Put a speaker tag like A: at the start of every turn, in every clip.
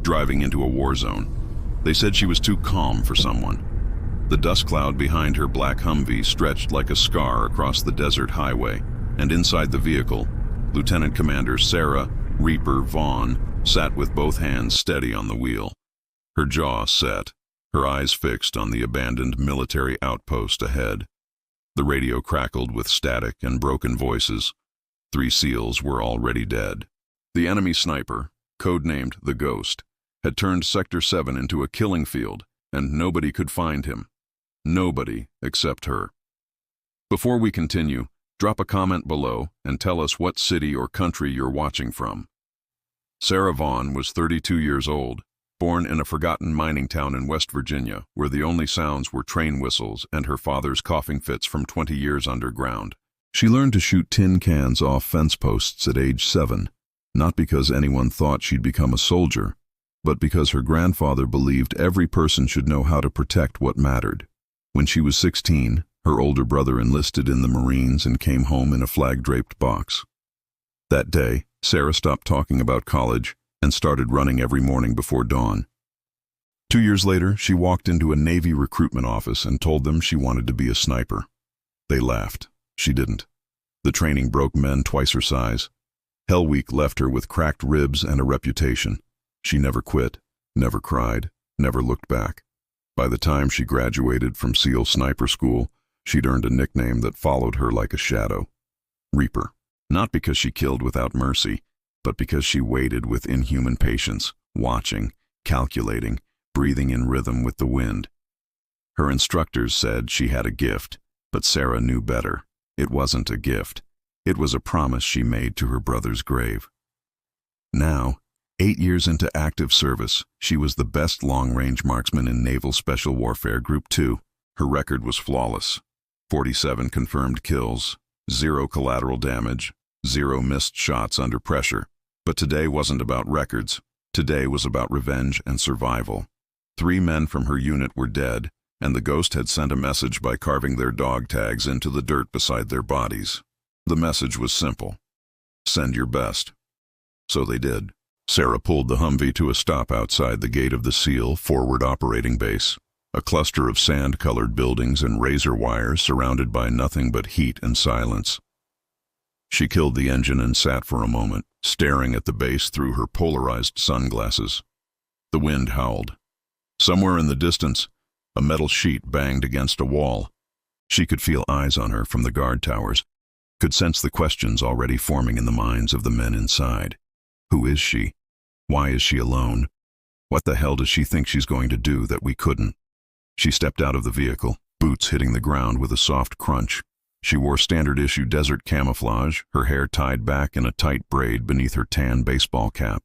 A: driving into a war zone. They said she was too calm for someone. The dust cloud behind her black Humvee stretched like a scar across the desert highway, and inside the vehicle, Lieutenant Commander Sarah Reaper Vaughn sat with both hands steady on the wheel, her jaw set, her eyes fixed on the abandoned military outpost ahead. The radio crackled with static and broken voices. 3 SEALs were already dead. The enemy sniper, codenamed the Ghost, had turned Sector 7 into a killing field, and nobody could find him. Nobody except her. Before we continue, drop a comment below and tell us what city or country you're watching from. Sarah Vaughn was 32 years old, born in a forgotten mining town in West Virginia, where the only sounds were train whistles and her father's coughing fits from 20 years underground. She learned to shoot tin cans off fence posts at age 7, not because anyone thought she'd become a soldier, but because her grandfather believed every person should know how to protect what mattered. When she was 16, her older brother enlisted in the Marines and came home in a flag-draped box. That day, Sarah stopped talking about college and started running every morning before dawn. 2 years later, she walked into a Navy recruitment office and told them she wanted to be a sniper. They laughed. She didn't. The training broke men twice her size. Hell Week left her with cracked ribs and a reputation. She never quit, never cried, never looked back. By the time she graduated from SEAL Sniper School, she'd earned a nickname that followed her like a shadow. Reaper. Not because she killed without mercy, but because she waited with inhuman patience, watching, calculating, breathing in rhythm with the wind. Her instructors said she had a gift, but Sarah knew better. It wasn't a gift. It was a promise she made to her brother's grave. Now, 8 years into active service, she was the best long-range marksman in Naval Special Warfare Group 2. Her record was flawless. 47 confirmed kills, 0 collateral damage, 0 missed shots under pressure. But today wasn't about records. Today was about revenge and survival. 3 men from her unit were dead, and the Ghost had sent a message by carving their dog tags into the dirt beside their bodies. The message was simple. Send your best. So they did. Sarah pulled the Humvee to a stop outside the gate of the SEAL Forward Operating Base, a cluster of sand-colored buildings and razor wires surrounded by nothing but heat and silence. She killed the engine and sat for a moment, staring at the base through her polarized sunglasses. The wind howled. Somewhere in the distance, a metal sheet banged against a wall. She could feel eyes on her from the guard towers, could sense the questions already forming in the minds of the men inside. Who is she? Why is she alone? What the hell does she think she's going to do that we couldn't? She stepped out of the vehicle, boots hitting the ground with a soft crunch. She wore standard-issue desert camouflage, her hair tied back in a tight braid beneath her tan baseball cap.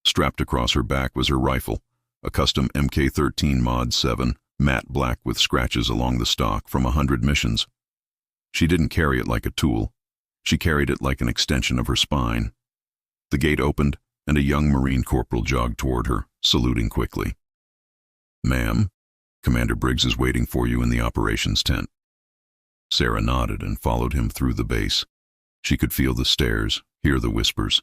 A: Strapped across her back was her rifle, a custom Mk13 Mod 7, matte black with scratches along the stock from 100 missions. She didn't carry it like a tool. She carried it like an extension of her spine. The gate opened, and a young Marine corporal jogged toward her, saluting quickly. "Ma'am, Commander Briggs is waiting for you in the operations tent." Sarah nodded and followed him through the base. She could feel the stares, hear the whispers.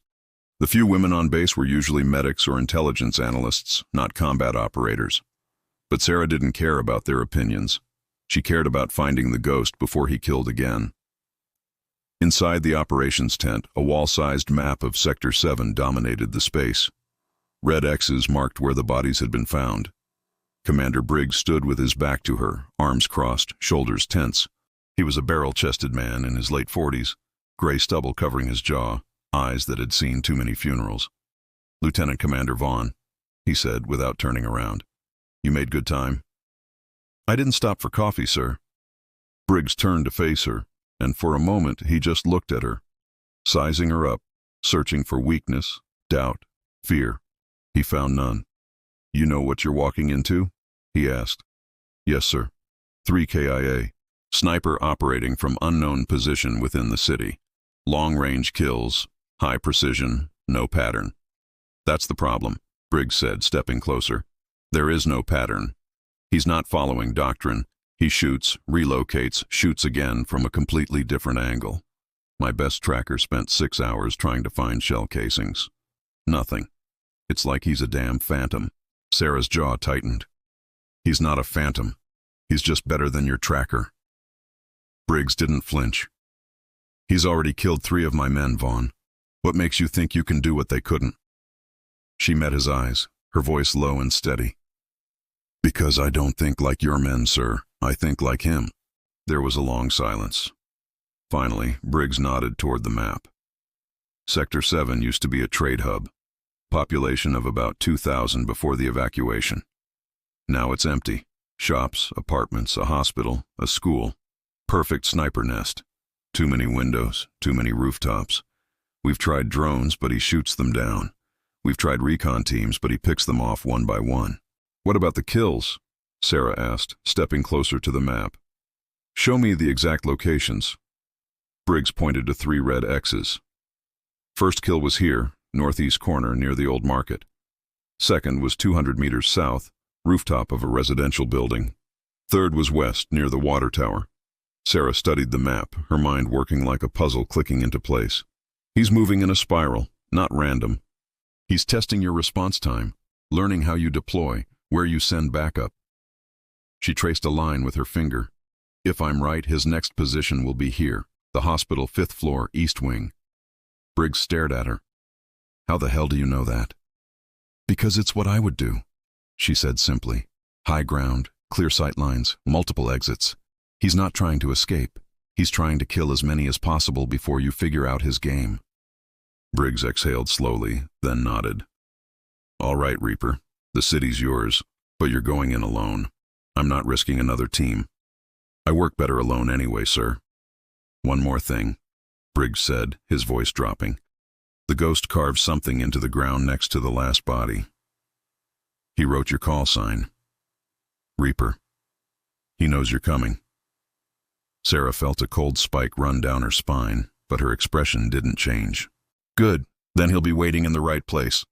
A: The few women on base were usually medics or intelligence analysts, not combat operators. But Sarah didn't care about their opinions. She cared about finding the Ghost before he killed again. Inside the operations tent, a wall-sized map of Sector 7 dominated the space. Red X's marked where the bodies had been found. Commander Briggs stood with his back to her, arms crossed, shoulders tense. He was a barrel-chested man in his late 40s, gray stubble covering his jaw, eyes that had seen too many funerals. "Lieutenant Commander Vaughn," he said without turning around. "You made good time?" "I didn't stop for coffee, sir." Briggs turned to face her, and for a moment he just looked at her, sizing her up, searching for weakness, doubt, fear. He found none. "You know what you're walking into?" he asked. "Yes, sir. 3 KIA. Sniper operating from unknown position within the city. Long-range kills, high precision, no pattern." "That's the problem," Briggs said, stepping closer. "There is no pattern. He's not following doctrine. He shoots, relocates, shoots again from a completely different angle. My best tracker spent 6 hours trying to find shell casings. Nothing. It's like he's a damn phantom. Sarah's jaw tightened. He's not a phantom. He's just better than your tracker. Briggs didn't flinch. He's already killed 3 of my men, Vaughn. What makes you think you can do what they couldn't? She met his eyes, her voice low and steady. Because I don't think like your men, sir. I think like him. There was a long silence. Finally, Briggs nodded toward the map. Sector 7 used to be a trade hub. Population of about 2,000 before the evacuation. Now it's empty. Shops, apartments, a hospital, a school. Perfect sniper nest. Too many windows, too many rooftops. We've tried drones, but he shoots them down. We've tried recon teams, but he picks them off one by one. What about the kills? Sarah asked, stepping closer to the map. Show me the exact locations. Briggs pointed to 3 red X's. First kill was here, northeast corner near the old market. Second was 200 meters south, rooftop of a residential building. Third was west, near the water tower. Sarah studied the map, her mind working like a puzzle clicking into place. He's moving in a spiral, not random. He's testing your response time, learning how you deploy, where you send backup. She traced a line with her finger. If I'm right, his next position will be here, the hospital 5th floor, east wing. Briggs stared at her. How the hell do you know that? Because it's what I would do, she said simply. High ground, clear sight lines, multiple exits. He's not trying to escape. He's trying to kill as many as possible before you figure out his game. Briggs exhaled slowly, then nodded. All right, Reaper. The city's yours, but you're going in alone. I'm not risking another team. I work better alone anyway, sir. One more thing, Briggs said, his voice dropping. The ghost carved something into the ground next to the last body. He wrote your call sign. Reaper. He knows you're coming. Sarah felt a cold spike run down her spine, but her expression didn't change. Good, then he'll be waiting in the right place.